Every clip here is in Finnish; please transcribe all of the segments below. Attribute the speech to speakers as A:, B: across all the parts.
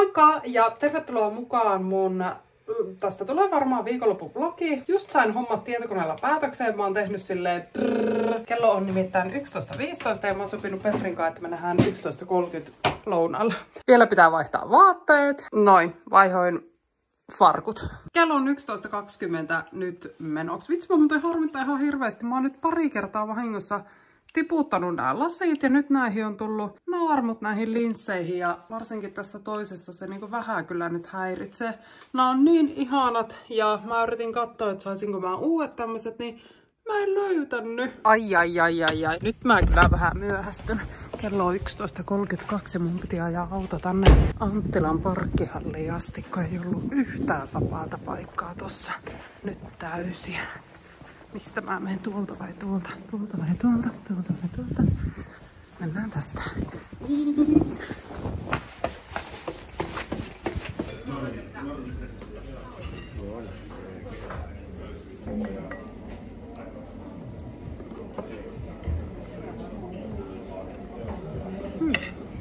A: Moikka ja tervetuloa mukaan mun... Tästä tulee varmaan viikonloppuvlogi. Just sain hommat tietokoneella päätökseen. Mä oon tehnyt silleen kello on nimittäin 11.15 ja mä oon sopinut Petrin kanssa, että me nähdään 11.30 lounalla. Vielä pitää vaihtaa vaatteet. Noin, vaihoin farkut. Kello on 11.20 nyt menoksi. Vitsi, mä muuten harmittaa ihan hirveästi. Mä oon nyt pari kertaa vahingossa tiputtanut nämä lasit ja nyt näihin on tullut naarmut näihin linsseihin ja varsinkin tässä toisessa se niinku vähän kyllä nyt häiritsee. Nämä on niin ihanat ja mä yritin katsoa, että saisinko mä uudet tämmöset, niin mä en löytänyt. Ai. Nyt mä kyllä vähän myöhästyn. Kello on 11.32 ja mun piti ajaa auto tänne Anttilan parkkihalliin asti, kun ei ollut yhtään vapaata paikkaa tossa. Nyt täysiä. Mistä mä menen? Tuolta vai tuolta? Tuolta vai tuolta? Tuolta vai tuolta? Mennään tästä.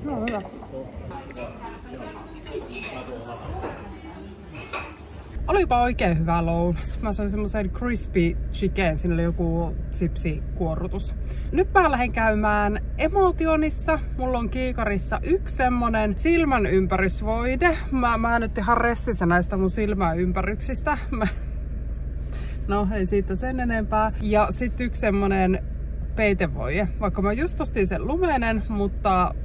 A: No, hyvä. Olipa oikein hyvä lounas. Mä sain semmosen crispy chicken, siinä oli joku sipsikuorrutus. Nyt mä lähden käymään Emotionissa. Mulla on kiikarissa yksi semmonen silmänympärysvoide. Mä nyt ihan ressissä näistä mun silmäympäryksistä. No ei siitä sen enempää. Ja sit yksi semmonen peitevoide. Vaikka mä just ostin sen lumenen, mutta...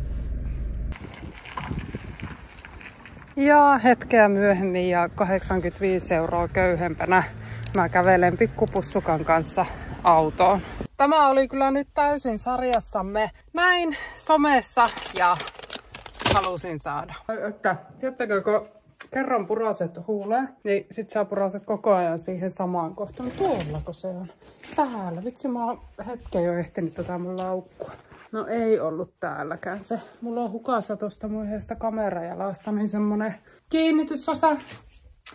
A: Ja hetkeä myöhemmin ja 85 € köyhempänä mä kävelen pikkupussukan kanssa autoon. Tämä oli kyllä nyt täysin sarjassamme näin somessa ja halusin saada. Tiedättekö, kun kerran puraset huuleen, niin sit sä puraset koko ajan siihen samaan kohtaan. Tuollako se on? Täällä. Vitsi, mä oon hetken jo ehtinyt tätä mun laukkua. No ei ollut täälläkään se. Mulla on hukassa tosta mun yhdestä kamerajalasta niin semmonen kiinnitysosa.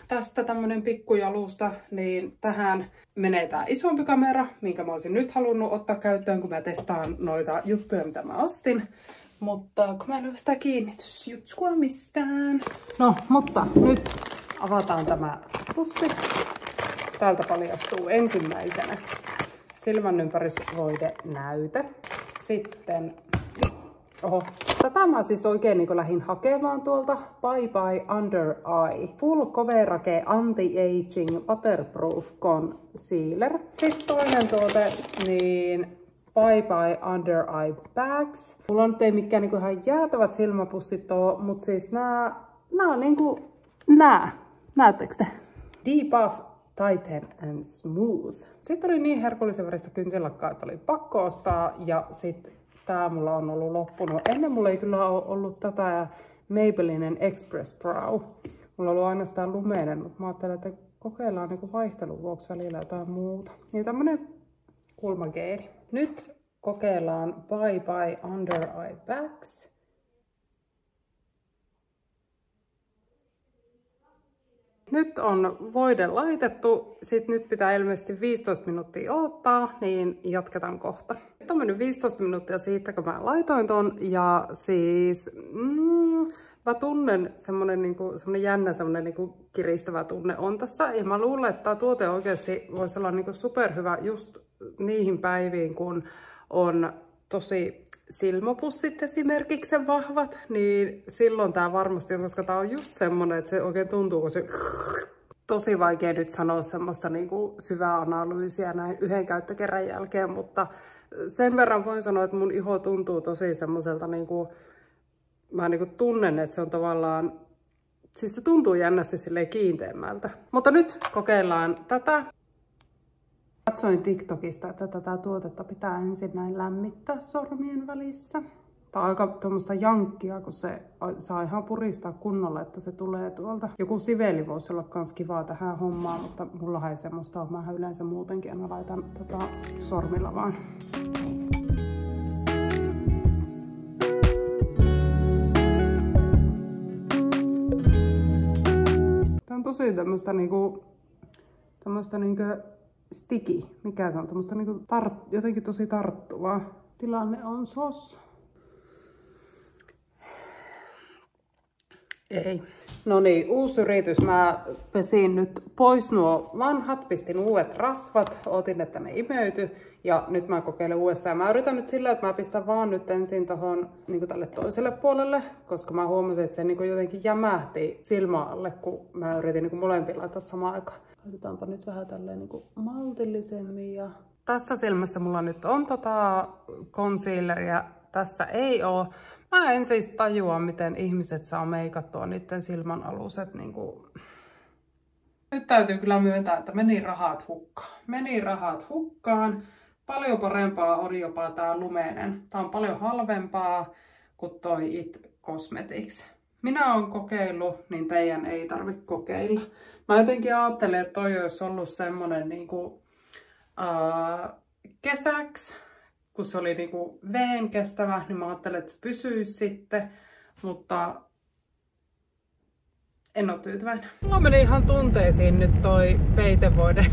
A: Tästä tämmönen pikkujalusta, niin tähän menee tää isompi kamera, minkä mä olisin nyt halunnut ottaa käyttöön, kun mä testaan noita juttuja, mitä mä ostin. Mutta kun mä en ole sitä kiinnitysjutskua mistään. No, mutta nyt avataan tämä pussi. Täältä paljastuu ensimmäisenä silmänympärysvoide näyte. Sitten, tätä mä siis oikein niin lähdin hakemaan tuolta Bye Bye Under Eye Full Coverage Anti-Aging Waterproof Concealer. Sitten toinen tuote, niin Bye Bye Under Eye Bags. Mulla nyt ei mikään niin ihan jäätävät silmäpussit oo, mutta siis nää on niinku, näettekö te? Depuff Tighten and Smooth. Sitten oli niin herkullisen väristä kynsilakkaa, että oli pakko ostaa. Ja sitten tää mulla on ollut loppunut. Ennen mulla ei kyllä ole ollut tätä Maybellinen Express Brow. Mulla on ollut aina sitä lumeinen, mutta mä ajattelin, että kokeillaan niinku vaihtelun vuoksi välillä jotain muuta. Niin tämmönen kulmageeli. Nyt kokeillaan Bye Bye Under Eye Bags. Nyt on voide laitettu, sitten nyt pitää ilmeisesti 15 minuuttia odottaa, niin jatketaan kohta. Nyt on mennyt 15 minuuttia siitä, kun mä laitoin ton, ja siis mä tunnen semmonen jännä, semmonen kiristävä tunne on tässä, ja mä luulen, että tää tuote oikeasti voisi olla superhyvä just niihin päiviin, kun on tosi silmäpussit esimerkiksi vahvat, niin silloin tää varmasti on, koska tää on just semmonen, että se oikein tuntuu, kun se tosi vaikea nyt sanoa semmoista syvää analyysiä näin yhden käyttökerran jälkeen, mutta sen verran voin sanoa, että mun iho tuntuu tosi semmoiselta mä tunnen, että se on tavallaan, siis se tuntuu jännästi silleen kiinteämmältä. Mutta nyt kokeillaan tätä. Katsoin TikTokista, että tätä tuotetta pitää ensin näin lämmittää sormien välissä. Tää on aika tuommoista jankkia, kun se saa ihan puristaa kunnolla, että se tulee tuolta. Joku siveli voisi olla kans kivaa tähän hommaan, mutta mulla ei semmoista ole. Mä yleensä muutenkin aina laitan sormilla vaan. Tää on tosi tämmöistä sticky. Mikä se on? Tämmöistä jotenkin tosi tarttuvaa. Tilanne on sos. Ei. No niin, uusi yritys. Mä pesin nyt pois nuo vanhat, pistin uudet rasvat, otin, että ne imeytyi. Ja nyt mä kokeilen uudestaan. Mä yritän nyt sillä, että mä pistän vaan nyt ensin tohon niin tälle toiselle puolelle, koska mä huomasin, että se niin jotenkin jämähti silmän alle, kun mä yritin niin molempia laittaa samaan aikaan. Laitetaanpa nyt vähän tälleen niin maltillisemmin. Ja tässä silmässä mulla nyt on concealeria, tässä ei oo. Mä en siis tajua, miten ihmiset saa meikattua niiden silmän aluset. Niin kuin... Nyt täytyy kyllä myöntää, että meni rahat hukkaan. Meni rahat hukkaan. Paljon parempaa on jopa tää Lumenen. Tää on paljon halvempaa kuin toi It Cosmetics. Minä oon kokeillut, niin teidän ei tarvitse kokeilla. Mä jotenkin ajattelin, että toi olisi ollut semmonen niinku, kesäksi. Kun se oli niinku veen kestävä, niin mä ajattelin, että se pysyisi sitten, mutta en ole tyytyväinen. Mulla meni ihan tunteisiin nyt toi peitevoide.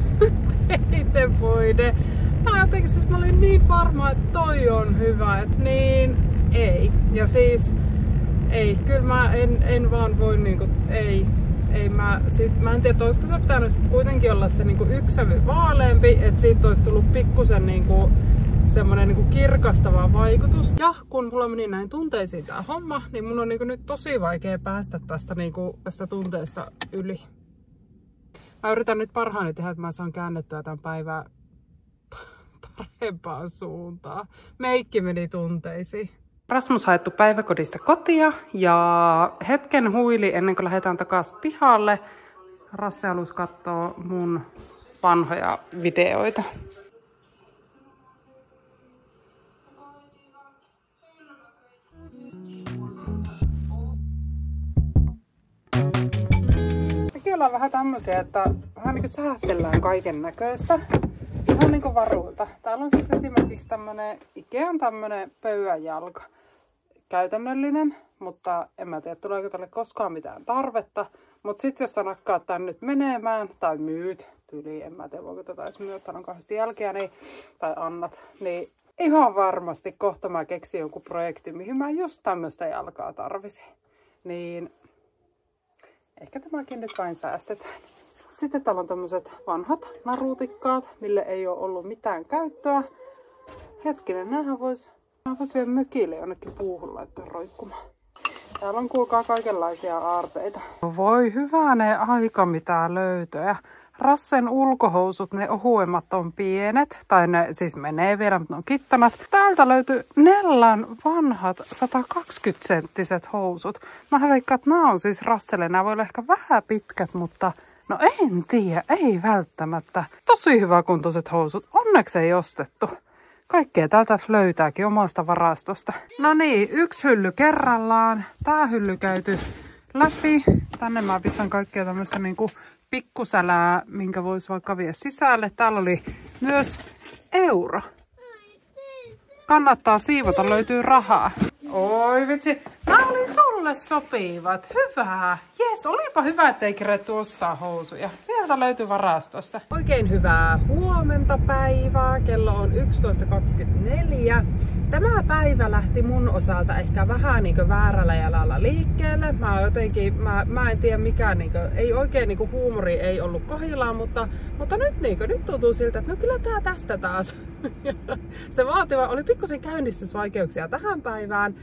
A: Mä jotenkin siis mä olin niin varma, että toi on hyvä, että niin ei. Ja siis ei, kyllä mä en vaan voi niinku, mä en tiedä, olisiko se pitänyt kuitenkin olla se niinku yksi sävy vaaleampi, että siitä olisi tullut pikkusen niinku semmonen niinku kirkastava vaikutus. Ja kun mulla meni näin tunteisiin tää homma, niin mun on niinku nyt tosi vaikea päästä tästä tunteesta yli. Mä yritän nyt parhaani tehdä, että mä saan käännettyä tämän päivän parempaan suuntaan. Meikki meni tunteisiin. Rasmus haettu päiväkodista kotia ja hetken huili ennen kuin lähdetään takaisin pihalle. Rasse halusi katsoa mun vanhoja videoita. Mekin ollaan vähän tämmösiä, että vähän niin kuin säästellään kaiken näköistä. Ihan niin kuin varuilta. Täällä on siis esimerkiksi tämmönen Ikean tämmönen pöydänjalka. Käytännöllinen, mutta en mä tiedä, tuleeko tälle koskaan mitään tarvetta. Mutta sitten jos sä nakkaat tän nyt menemään, tai myyt, tyyliin, en mä tiedä, voiko tätä edes myyä, täällä on kauheasti jälkeä, niin, tai annat, niin ihan varmasti kohta mä keksin joku projekti, mihin mä just tämmöistä jalkaa tarvisin. Niin ehkä tämäkin nyt vain säästetään. Sitten täällä on tämmöiset vanhat narutikkaat, mille ei ole ollut mitään käyttöä. Hetkinen, näähän vois vielä mökille jonnekin puuhun laittaa roikkumaan. Täällä on kuulkaa kaikenlaisia aarteita. Voi hyvänen aika mitä löytöjä. Rassen ulkohousut, ne ohuemmat on pienet, tai ne siis menee vielä, mutta ne on kittanat. Täältä löytyy Nellan vanhat 120-senttiset housut. Mä veikkaan, että nämä on siis Rasselle. Nämä voi olla ehkä vähän pitkät, mutta no en tiedä, ei välttämättä. Tosi hyväkuntoiset housut, onneksi ei ostettu. Kaikkea täältä löytääkin omasta varastosta. No niin, yksi hylly kerrallaan. Tää hylly käyty läpi. Tänne mä pistän kaikkea tämmöistä niinku pikkusälää, minkä voisi vaikka vie sisälle. Täällä oli myös euro. Kannattaa siivota, löytyy rahaa. Oi vitsi, nämä oli sulle sopivat. Hyvä. Jes, olipa hyvä, ettei keretty ostaa housuja. Sieltä löytyy varastosta. Oikein hyvää huomenta päivää. Kello on 11.24. Tämä päivä lähti mun osalta ehkä vähän niin väärällä jalalla liikkeelle. Mä en tiedä mikä, ei oikein huumori ei ollut kohdillaan, mutta nyt tuntuu siltä, että no kyllä tää tästä taas. Se vaativa oli pikkusen käynnistysvaikeuksia tähän päivään.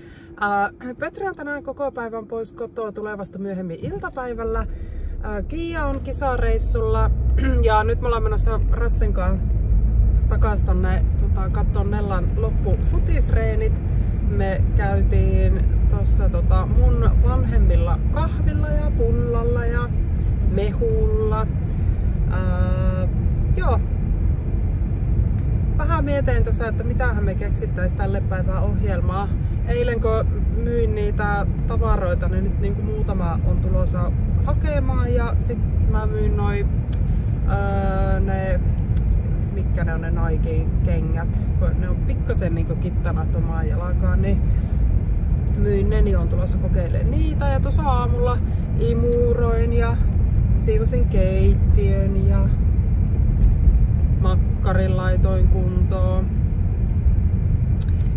A: Petri on tänään koko päivän pois kotoa, tulee vasta myöhemmin iltapäivällä. Kiia on kisareissulla ja nyt me ollaan menossa Rassen kanssa takaisin tonne katsomaan Nellan loppufutisreenit. Me käytiin tossa mun vanhemmilla kahvilla ja pullalla ja mehulla. Joo. Vähän mietin tässä, että mitähän me keksittäisiin tälle päivään ohjelmaa. Eilen kun myin niitä tavaroita, niin nyt niin muutama on tulossa hakemaan ja sitten mä myin mitkä ne on ne Nike-kengät, kun ne on pikkasen niin kittanat omaan jalkaan, niin myin ne, niin on tulossa kokeilemaan niitä. Ja tuossa aamulla imuroin ja siivosin keittiön ja makkarin laitoin kuntoon.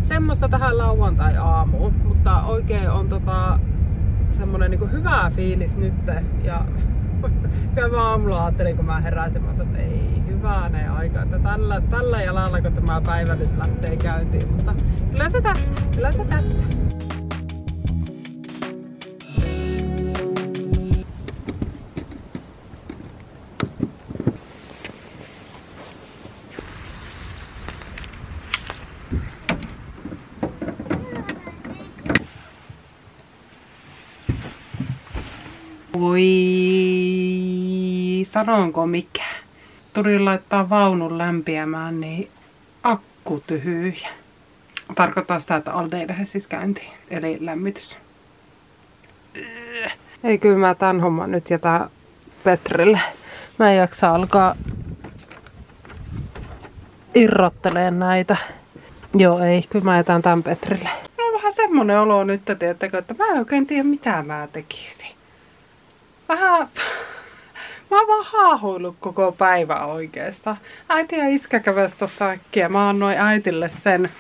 A: Semmoista tähän lauantai-aamuun, mutta oikein on semmonen niinku hyvä fiilis nyt. Ja kyllä mä aamulla ajattelin, kun mä heräsin, että ei hyvänä aika, että tällä jalalla kun tämä päivä nyt lähtee käyntiin, mutta kyllä se tästä. Oi, sanonko mikä? Tulin laittaa vaunun lämpiämään, niin akku tyhjä. Tarkoittaa sitä, että Alde ei lähde siis käyntiin, eli lämmitys. Ei, kyllä mä tän homman nyt jätän Petrille. Mä en jaksa alkaa irrotteleen näitä. Joo, ei, kyllä mä jätän tän Petrille. No on vähän semmonen olo nyt, tiedättekö, että mä en oikein tiedä mitä mä tekisin. Mä oon vaan haahuillut koko päivä oikeastaan. Äiti ja iskä käväs tossa äkkiä. Mä annoin äitille sen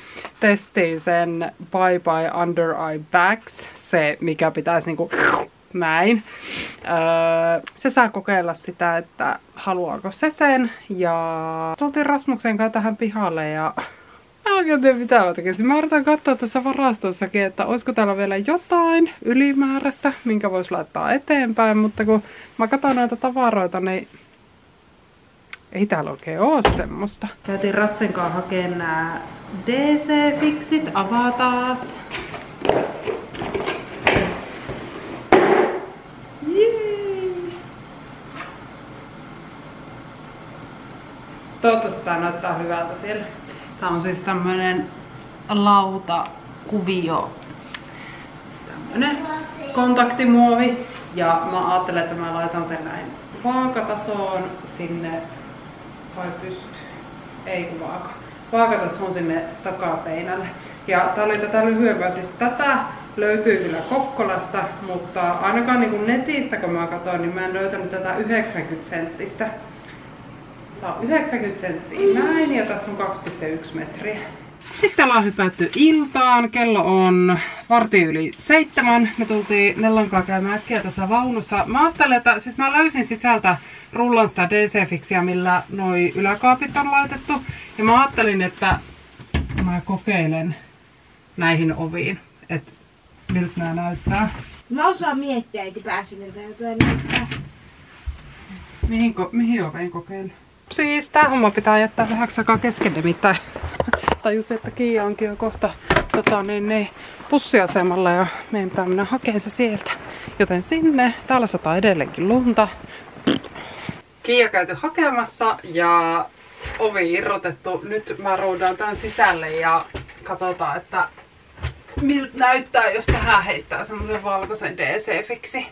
A: testiin, sen Bye Bye Under Eye Bags. Se, mikä pitäisi niinku näin. Se saa kokeilla sitä, että haluaako se sen. Ja tultiin Rasmuksen kanssa tähän pihalle ja mä oikein tiedä mitä mä tekisin. Mä yritän katsoa tässä varastossakin, että olisiko täällä vielä jotain ylimääräistä, minkä vois laittaa eteenpäin, mutta kun mä katson näitä tavaroita, niin ei täällä oikein oo semmoista. Käytiin Rassen kanssa hakemaan nää DC-fiksit, avataas. Toivottavasti tää näyttää hyvältä siellä. Tää on siis tämmönen lautakuvio, tämmönen kontaktimuovi. Ja mä ajattelen, että mä laitan sen näin vaakatasoon sinne, vai pystyy? Ei kun vaakatasoon sinne takaseinälle. Ja tää oli tätä lyhyempää, siis tätä löytyy kyllä Kokkolasta, mutta ainakaan niin kuin netistä kun mä katsoin, niin mä en löytänyt tätä 90 senttistä. Tää on 90 senttiä näin ja tässä on 2,1 metriä. Sitten ollaan hypätty iltaan. Kello on 6:45. Me tultiin Nellankaan käymään äkkiä tässä vaunussa. Mä ajattelin, että siis mä löysin sisältä rullan sitä DC-fiksiä, millä noi yläkaapit on laitettu. Ja mä ajattelin, että mä kokeilen näihin oviin, että miltä nää näyttää.
B: Mä osaan miettiä, että pääsin miltä jotain näyttää.
A: Mihin oveen kokeilla? Siis tää homma pitää jättää vähäksi aikaa kesken, nimittäin tajusin, että Kiia onkin jo kohta pussiasemalla ja meidän pitää mennä hakemaan se sieltä. Joten sinne. Täällä sataa edelleenkin lunta. Kiia käyty hakemassa ja ovi irrotettu. Nyt mä ruudaan tän sisälle ja katsotaan, että miltä näyttää, jos tähän heittää semmoisen valkoisen DC-fiksi.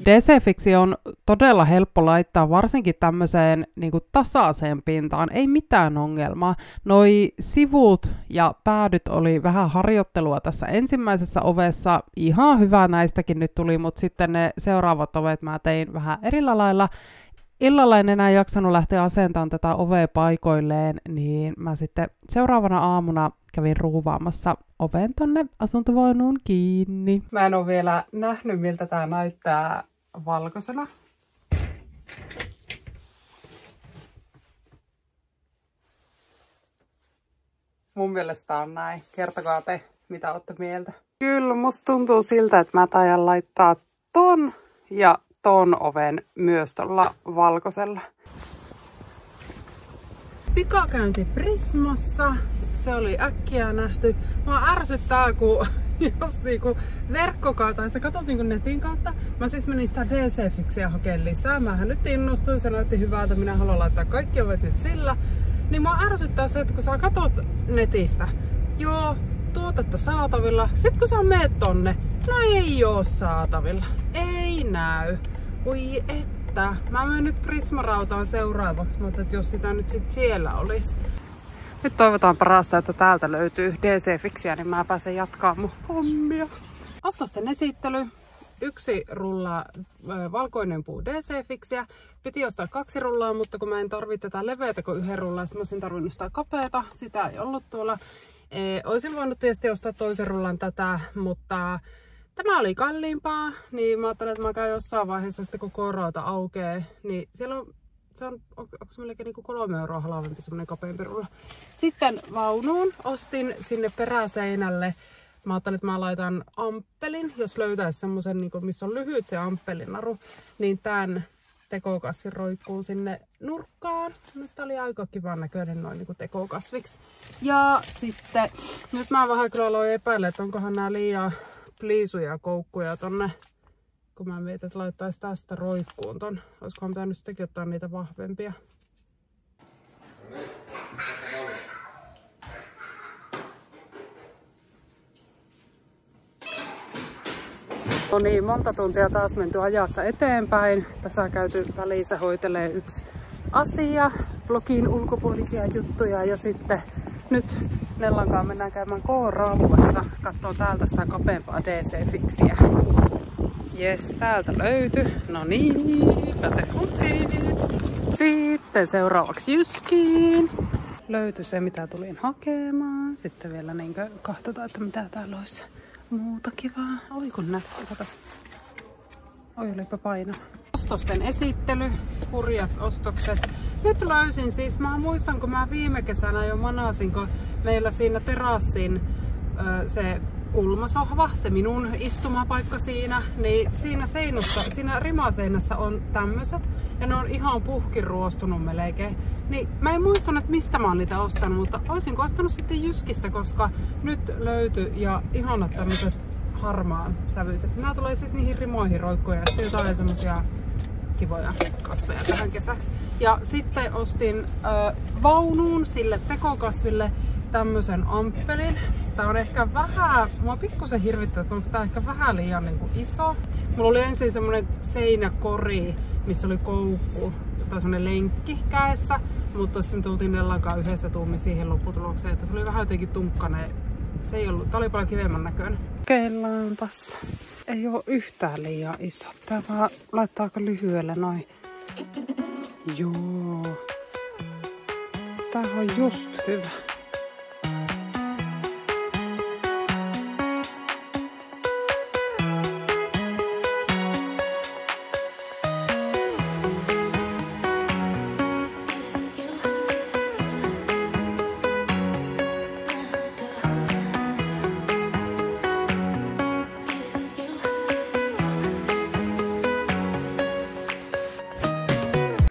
A: DC-fiksi on todella helppo laittaa varsinkin tämmöiseen niin kuin tasaiseen pintaan, ei mitään ongelmaa. Noi sivut ja päädyt oli vähän harjoittelua tässä ensimmäisessä ovessa, ihan hyvä näistäkin nyt tuli, mutta sitten ne seuraavat ovet mä tein vähän erillä lailla. Illalla en enää jaksanut lähteä asentamaan tätä ovea paikoilleen, niin mä sitten seuraavana aamuna kävin ruuvaamassa oven tonne asuntovaunuun kiinni. Mä en ole vielä nähnyt, miltä tää näyttää valkoisena. Mun mielestä on näin. Kertokaa te, mitä olette mieltä. Kyllä, musta tuntuu siltä, että mä taidan laittaa ton ja ton oven myös tuolla valkoisella. Pikakäynti Prismassa. Se oli äkkiä nähty. Mä ärsyttää, kun jos niinku verkkokautta, tai sä katsot niinku netin kautta. Mä siis menin sitä DC-fixiä hakemaan lisää. Mähän nyt innostuin, se näytti hyvältä, minä haluan laittaa kaikki ovet nyt sillä. Niin mua ärsyttää se, että kun sä katsot netistä, joo, tuotetta saatavilla. Sit kun sä meet tonne, no ei oo saatavilla. Ei näy. Oi että. Mä menen nyt Prismarautaan seuraavaksi, mutta että jos sitä nyt sit siellä olisi. Nyt toivotaan parasta, että täältä löytyy DC-fixiä, niin mä pääsen jatkaa mun hommia. Ostosten esittely. 1 rulla valkoinen puu DC-fixiä. Piti ostaa 2 rullaa, mutta kun mä en tarvitse tätä leveätä kuin 1 rullaa, sit mä olisin tarvinnut sitä kapeata. Sitä ei ollut tuolla. Olisin voinut tietysti ostaa 2 rullan tätä, mutta tämä oli kalliimpaa. Niin mä ajattelin, että mä käyn jossain vaiheessa sitten kun K-Rauta aukeaa. Niin siellä on, onko se melkein niin 3 € halvempi semmonen kapeampi rulla. Sitten vaunuun ostin sinne peräseinälle. Mä ajattelin, että mä laitan amppelin, jos löytäisi semmosen, missä on lyhyt se amppelinaru, niin tän tekokasvin roikkuu sinne nurkkaan. Minusta oli aika kivan näköinen noin niin tekokasviksi. Ja sitten, nyt mä vähän kyllä aloin epäillä, että onkohan nämä liian pliisuja koukkuja tonne, kun mä mietin, että laittaisi tästä roikkuun ton. Olisikohan pitänyt sittenkin ottaa niitä vahvempia. No niin, monta tuntia taas menty ajassa eteenpäin. Tässä on käyty välissä hoitelee 1 asia, blogin ulkopuolisia juttuja ja sitten nyt Nellankaan mennään käymään K-Raudassa. Katsoo täältä sitä kapeampaa DC-fixiä. Jes, täältä löytyi. No niinpä se hommiin. Sitten seuraavaksi Jyskiin. Löytyi se, mitä tulin hakemaan. Sitten vielä katsotaan, että mitä täällä olisi muuta kivaa. Oi kun näyttää, kato. Oi olipa painava. Ostosten esittely, hurjat ostokset. Nyt löysin siis, mä muistan kun mä viime kesänä jo manasin, kun meillä siinä terassin se kulmasohva, se minun istumapaikka siinä, niin siinä rimaseinässä on tämmöset ja ne on ihan puhkiruostunut melkein. Niin mä en muistanut, että mistä mä oon niitä ostanut, mutta olisinko ostanut sitten Jyskistä, koska nyt löytyi ja ihanat tämmöset harmaan sävyiset. Nää tulee siis niihin rimoihin roikkuja ja sitten jotain semmosia kivoja kasveja tähän kesäksi. Ja sitten ostin vaunuun sille tekokasville tämmösen amppelin. Tää on ehkä vähän, mua pikkusen hirvittää, että onko tää ehkä vähän liian iso. Mulla oli ensin semmonen seinäkori, missä oli koukku tai semmonen lenkki kädessä, mutta sitten tultiin Nellankaan yhdessä tuumin siihen lopputulokseen, että se oli vähän jotenkin tunkkainen. Se ei ollut, tää oli paljon kivemman näköinen. Keillaanpas. Ei oo yhtään liian iso. Tää vaan laittaa aika lyhyelle noin. Joo. Tää on just hyvä.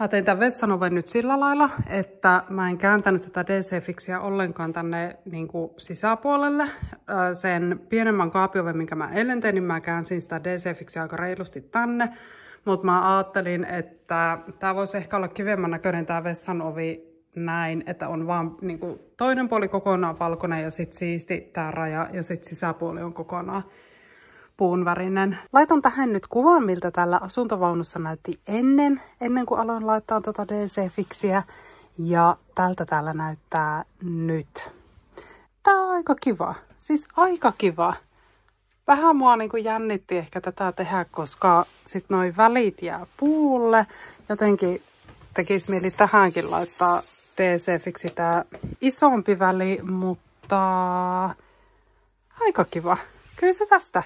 A: Mä tein tämän vessanoven nyt sillä lailla, että mä en kääntänyt tätä DC-fixiä ollenkaan tänne sisäpuolelle. Sen pienemmän kaapioven, minkä mä eilen tein, niin mä käänsin sitä DC-fixiä aika reilusti tänne. Mutta mä ajattelin, että tää voisi ehkä olla kivemman näköinen tää vessanovi näin, että on vaan toinen puoli kokonaan valkoinen ja sit siisti tää raja ja sit sisäpuoli on kokonaan puunvärinen. Laitan tähän nyt kuvan, miltä tällä asuntovaunussa näytti ennen kuin aloin laittaa tota DC-fixiä. Ja tältä täällä näyttää nyt. Tää on aika kiva. Siis aika kiva. Vähän mua jännitti ehkä tätä tehdä, koska sit noi välit jää puulle. Jotenkin tekisi mieli tähänkin laittaa DC-fixi tää isompi väli, mutta aika kiva. Kyllä se tästä.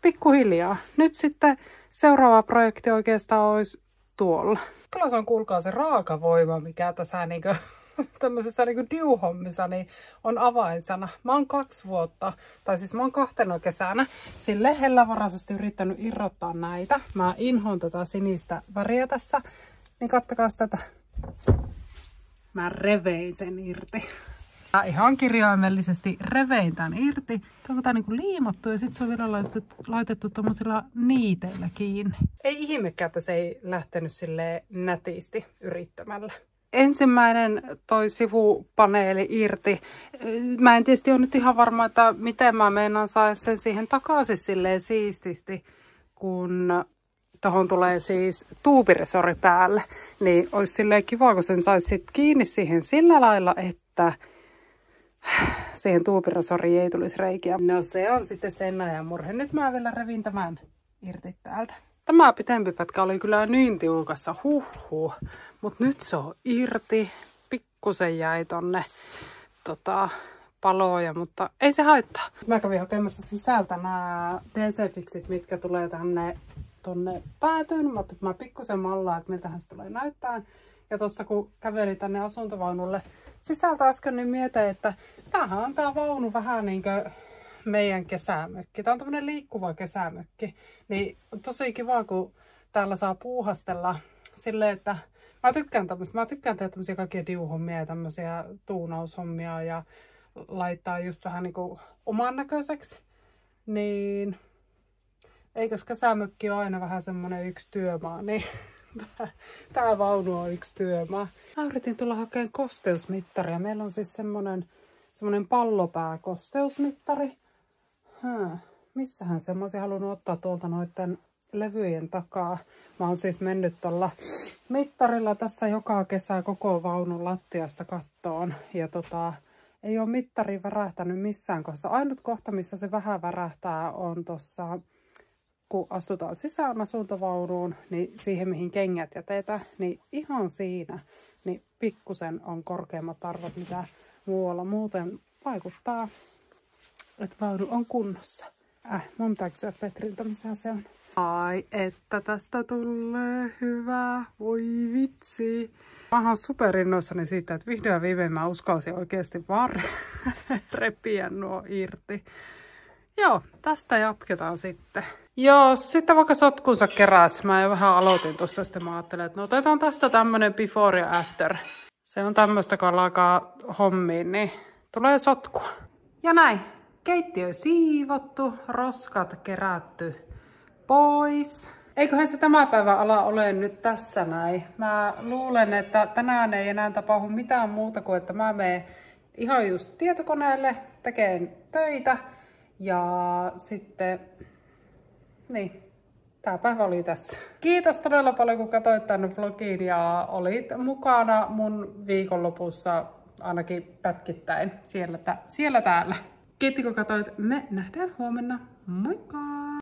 A: Pikkuhiljaa. Nyt sitten seuraava projekti oikeastaan olisi tuolla. Kyllä se on, kuulkaa, se raakavoima, mikä tässä tämmöisessä diuhommissa niin on avainsana. Mä oon 2 vuotta, tai siis mä oon 2 kesänä sille hellävaraisesti yrittänyt irrottaa näitä. Mä inhoon tätä sinistä väriä tässä, niin kattokaa tätä. Mä revein sen irti. Ja ihan kirjaimellisesti revein tän irti. Onko tää niinku liimattu ja sit se on vielä laitettu tommosilla niiteillä kiinni. Ei ihmekään, että se ei lähtenyt silleen nätisti yrittämällä. Ensimmäinen toi sivupaneeli irti. Mä en tietysti ole nyt ihan varma, että miten mä meinaan saada sen siihen takaisin silleen siististi, kun tohon tulee siis tuubiresori päälle. Niin olisi silleen kiva, kun sen saisi sit kiinni siihen sillä lailla, että siihen tuubiresoriin ei tulisi reikiä. No se on sitten sen ajan murhe. Nyt mä vielä revin tämän irti täältä. Tämä pitempi pätkä oli kyllä niin tiukassa, mutta nyt se on irti. Pikkusen jäi tonne paloja, mutta ei se haittaa. Mä kävin hakemassa sisältä nämä DC-fixit, mitkä tulee tonne päätyyn. Mä otin, että mä pikkusen mallaan, että miltähän se tulee näyttää. Ja tuossa kun kävelin tänne asuntovaunulle sisältä äsken, niin mietin, että tämähän on tää vaunu vähän niin kuin meidän kesämökki. Tää on tämmönen liikkuva kesämökki. Niin tosi kiva, kun täällä saa puuhastella silleen, että mä tykkään tehdä tämmösiä kaikkia diuhommia ja tämmösiä tuunaushommia ja laittaa just vähän niinku oman näköiseksi. Niin eikös kesämökki ole aina vähän semmonen yksi työmaa, niin tää vaunu on yksi työmaa. Mä yritin tulla hakemaan kosteusmittaria. Meillä on siis semmonen pallopää-kosteusmittari. Missähän semmoisen halunnut ottaa tuolta noiden levyjen takaa. Mä oon siis mennyt tuolla mittarilla tässä joka kesä koko vaunun lattiasta kattoon. Ja ei ole mittari värähtänyt missään kohdassa. Ainut kohta, missä se vähän värähtää, on tossa, kun astutaan sisään asuntovaunuun, niin siihen mihin kengät jätetään, niin ihan siinä, niin pikkusen on korkeammat arvot mitä muualla. Muuten vaikuttaa, että vaunu on kunnossa. Mun pitää kysyä Petriltä, missä se on. Ai, että tästä tulee hyvä. Voi vitsi. Mä oon superinnoissani siitä, että vihdoin ja viimein mä uskalsin oikeasti vaan repiä nuo irti. Joo, tästä jatketaan sitten. Joo, sitten vaikka sotkunsa keräs. Mä jo vähän aloitin tuossa, sitten mä ajattelin, että no otetaan tästä tämmönen before ja after. Se on tämmöistä, kun alkaa hommiin, niin tulee sotkua. Ja näin. Keittiö siivottu, roskat kerätty pois. Eiköhän se tämä päivä ala ole nyt tässä näin. Mä luulen, että tänään ei enää tapahdu mitään muuta kuin, että mä menen ihan just tietokoneelle tekemään töitä. Ja sitten, niin, tää päivä oli tässä. Kiitos todella paljon, kun katsoit tänne vlogiin ja olit mukana mun viikonlopussa ainakin pätkittäin siellä täällä. Kiitos kun katsoit. Me nähdään huomenna. Moikka!